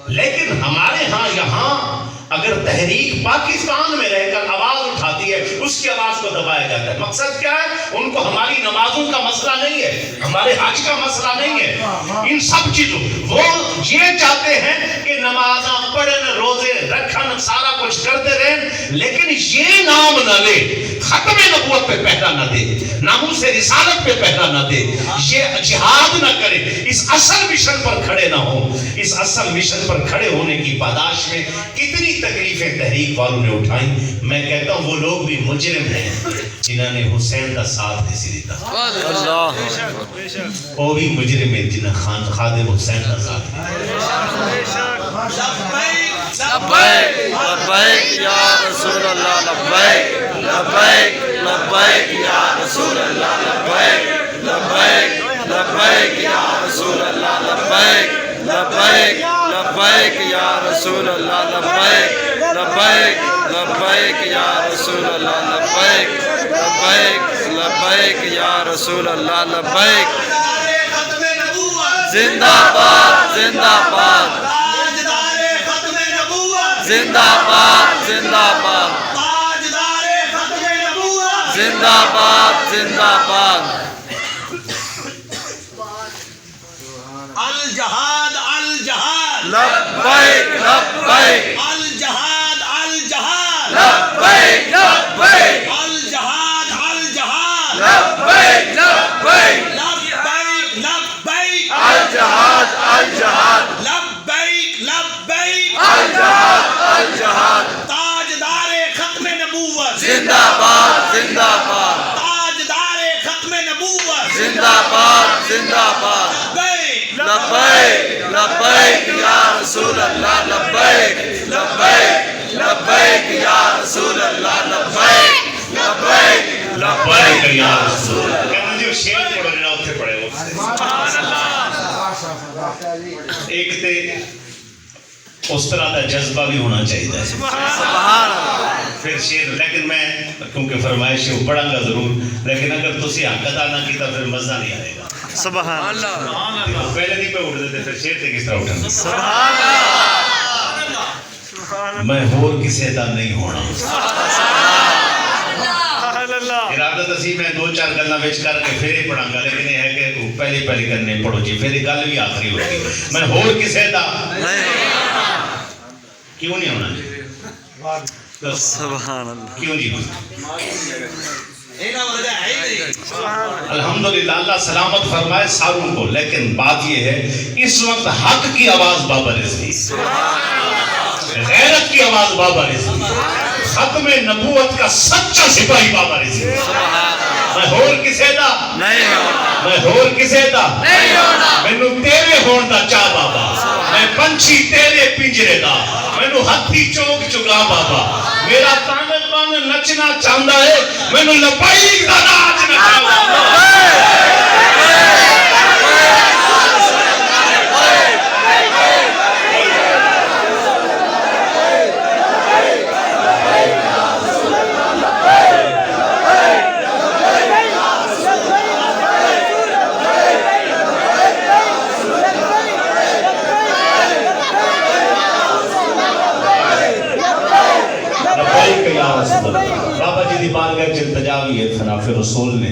لیکن ہمارے ہاں یہاں اگر تحریک پاکستان میں رہ کر آواز اٹھاتی ہے، اس کی آواز کو دبایا جاتا ہے. مقصد کیا ہے؟ ان کو ہماری نمازوں کا مسئلہ نہیں ہے، ہمارے حج کا مسئلہ نہیں ہے، ان سب چیزوں. وہ یہ چاہتے ہیں کہ نمازاں پڑھن، روزے رکھن، سارا کچھ کرتے رہیں، لیکن یہ نام نہ لے، ختم نبوت پہ پہرا نہ دے، ناموس رسالت پہ پہرا نہ دے، یہ جہاد نہ کرے، اس اصل مشن پر کھڑے نہ ہوں. اس اصل مشن پر کھڑے ہونے کی پاداش میں کتنی تکلیفیں تحریک والوں نے اٹھائیں. میں کہتا ہوں وہ لوگ بھی مجرم ہیں جنہوں نے حسین کا ساتھ نہیں دیتا، وہ بھی مجرم ہیں جنہوں نے خادم حسین کا ساتھ نہیں دیتا. لبیک لبیک یا رسول اللہ، لبیک لبیک لبیک یا رسول اللہ، لبیک لبیک لبیک یا رسول اللہ، لبیک لبیک لبیک یا رسول اللہ، لبیک لبیک لبیک یا رسول اللہ، لبیک لبیک لبیک یا رسول اللہ، لبیک. زندہ باد زندہ باد زندہ باد زندہ باد زندہ باد زندہ باد. الجہاد الجہاد لبیک لبیک الجہاد الجہاد لبیک لبیک الجہاد الجہاد لبیک لبیک لبیک لبیک الجہاد الجہاد لبیک لبیک الجہاد الجہاد. تاجدار ختم نبوت زندہ باد زندہ باد تاجدار ختم نبوت زندہ باد زندہ باد. لبیک لبیک یا رسول اللہ، لبیک لبیک لبیک یا رسول اللہ، لبیک لبیک لبیک یا رسول اللہ. جو شیر پڑھو جنا اتھے پڑھے ہو. ایک تے اس طرح کا جذبہ بھی ہونا چاہیے سبحان اللہ. پھر شیر. لیکن میں کیونکہ فرمائش ہے وہ پڑھاں گا ضرور، لیکن اگر تسی حق ادا نہ کیتا پھر مزہ نہیں آئے گا. سبحان اللہ. پہلے نہیں پہ اٹھ دیتے، پھر شیر تے کس طرح اٹھیں گے. سبحان اللہ. میں ہور کسے دا نہیں ہونا. ارادت اسی میں دو چار گلاں وچ کر کے پھر ہی پڑھاں گا، لیکن یہ ہے کہ پہلے کرنے پڑھو جی، پھر گل بھی آخری ہوگی. میں ہور کسے دا کیوں نہیں ہونا جی؟ سبحان اللہ. کیوں جی؟ الحمدللہ اللہ سلامت فرمائے ساروں کو. لیکن بات یہ ہے اس وقت حق کی آواز بابرز تھی، غیرت کی آواز بابرز تھی، ختم نبوت کا سچا سپاہی بابرز تھی. میں ہور کسے دا نہیں ہونا، میں ہور کسے دا نہیں ہونا. مینوں تیرے ہون دا چاہ بابا، میں پنچھی تیرے پنجرے دا، مینوں ہتھی چوک چگا بابا. میرا تانت بان نچنا چاہتا ہے، مینوں لبیک دا ناچ نچاؤ. بابا جی دی بارگاہ وچ التجا بھی ہے. خلاف رسول نے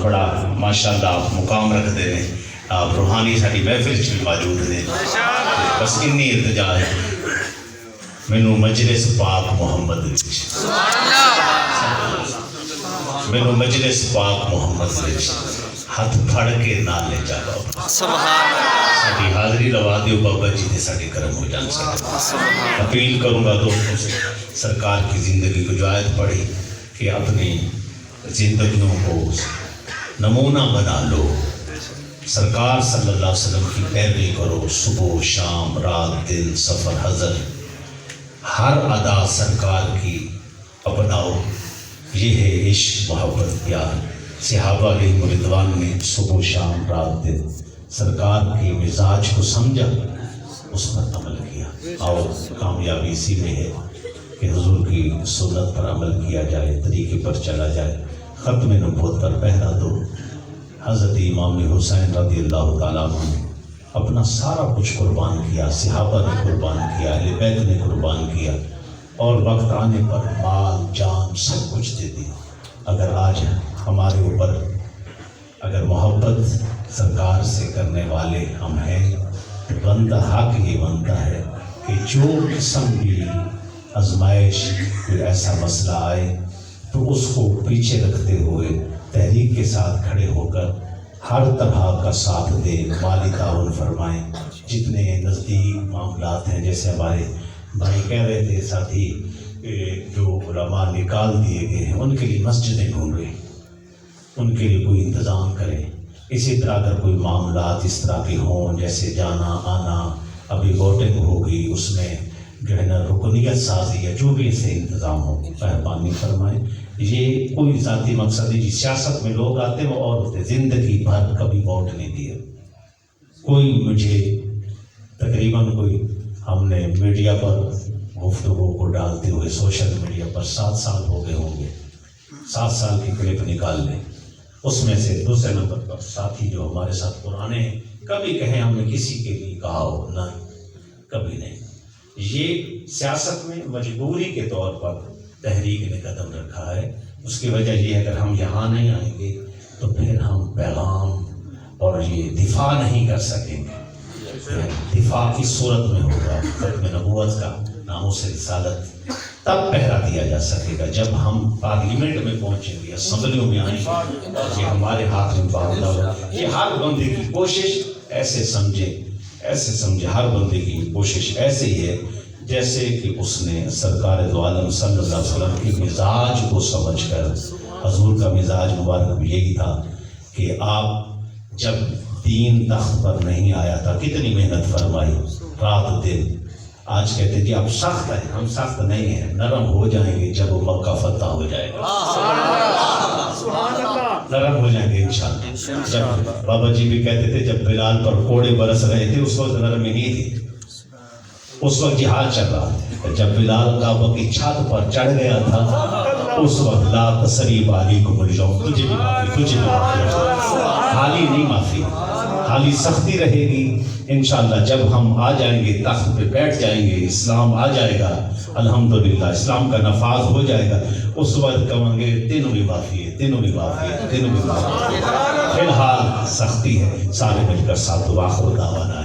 بڑا ماشاءاللہ آپ مقام رکھ دے نے، آپ روحانی ساری محفل چ بھی موجود نے. بس انی التجا ہے مینوں مجلس پاک محمد وچ، مینوں مجلس پاک محمد وچ ہاتھ پھڑ کے نال لے جا بابا. سبحان اللہ. ساری حاضری لوا دیو بابا جی نے ساڈے کرم ہو جان. اپیل کروں گا دوستوں سے، سرکار کی زندگی کو جو آیت پڑھی کہ اپنی زندگیوں کو نمونہ بنا لو، سرکار صلی اللہ علیہ وسلم کی پیروی کرو، صبح شام رات دن سفر حضر ہر ادا سرکار کی اپناؤ، یہ ہے عشق محبت پیار۔ صحابہ علیہ رضوان نے صبح شام رات دن سرکار کے مزاج کو سمجھا، اس پر عمل کیا، اور کامیابی اسی میں ہے کہ حضور کی سنت پر عمل کیا جائے، طریقے پر چلا جائے، ختم نبوت پر پہرا دو۔ حضرت امام حسین رضی اللہ تعالیٰ عنہ اپنا سارا کچھ قربان کیا، صحابہ نے قربان کیا، اہل بیت نے قربان کیا، اور وقت آنے پر مال جان سب کچھ دے دی۔ اگر آج ہمارے اوپر اگر محبت سرکار سے کرنے والے ہم ہیں تو بندہ حق یہ بنتا ہے کہ جو قسم بھی آزمائش کوئی ایسا مسئلہ آئے تو اس کو پیچھے رکھتے ہوئے تحریک کے ساتھ کھڑے ہو کر ہر طرح کا ساتھ دے، مالی تعاون فرمائیں۔ جتنے نزدیک معاملات ہیں، جیسے ہمارے بھائی کہہ رہے تھے ساتھی، جو علماء نکال دیے گئے ہیں ان کے لیے مسجدیں ڈھونڈیں، ان کے لیے کوئی انتظام کریں۔ اسی طرح اگر کوئی معاملات اس طرح کے ہوں، جیسے جانا آنا، ابھی ووٹنگ ہوگی، اس میں جو ہے نا رکنیت سازی ہے، جو بھی اسے انتظام ہو مہربانی فرمائیں۔ یہ کوئی ذاتی مقصد نہیں، سیاست میں لوگ آتے ہیں وہ اور ہوتے، زندگی بھر کبھی ووٹ نہیں دیا کوئی۔ مجھے تقریباً کوئی ہم نے میڈیا پر گفتگو کو ڈالتے ہوئے سوشل میڈیا پر 7 سال ہو گئے ہوں گے، 7 سال کی کلپ نکال لیں، اس میں سے دوسرے نمبر پر ساتھی جو ہمارے ساتھ پرانے ہیں، کبھی کہیں ہم نے کسی کے لیے کہا ہو؟ نہ، کبھی نہیں۔ یہ سیاست میں مجبوری کے طور پر تحریک نے قدم رکھا ہے۔ اس کی وجہ یہ اگر ہم یہاں نہیں آئیں گے تو پھر ہم پیغام اور یہ دفاع نہیں کر سکیں گے۔ دفاع کس صورت میں ہوگا؟ ختم نبوت کا، ناموس رسالت، تب پہرا دیا جا سکے گا جب ہم پارلیمنٹ میں پہنچیں گے، اسمبلیوں میں آئیں گے، اور یہ ہمارے ہاتھ میں معاملہ ہوگا۔ یہ ہر بندے کی کوشش ایسے سمجھے، ہر بندے کی کوشش ایسے ہی ہے جیسے کہ اس نے سرکار دو عالم صلی اللہ علیہ وسلم کے مزاج کو سمجھ کر، حضور کا مزاج مبارک بھی یہی تھا کہ آپ جب دین تخت پر نہیں آیا تھا کتنی محنت فرمائی، رات دن۔ آج کہتے ہیں کہ آپ سخت ہیں، ہم سخت نہیں ہیں، نرم ہو جائیں گے جب وہ مکہ فتح ہو جائے گا، نرم ہو جائیں گے انشاءاللہ۔ جب بابا جی بھی کہتے تھے جب بلال پر کوڑے برس رہے تھے اس وقت نرمی نہیں تھی، اس وقت جہاد چل رہا تھا۔ جب بلال کعبہ کی چھت پر چڑھ گیا تھا اس وقت لا تثریب علیکم اليوم، تجھے بھی معافی، خالی نہیں معافی، خالی سختی رہے گی انشاءاللہ۔ جب ہم آ جائیں گے تخت پہ بیٹھ جائیں گے، اسلام آ جائے گا، الحمدللہ اسلام کا نفاذ ہو جائے گا، اس وقت کہیں گے تینوں بھی معافی ہے، تینوں بھی معافی ہے، تینوں بھی معافی ہے۔ فی الحال سختی ہے، سارے مل کر ساتھ دعا خدا بنا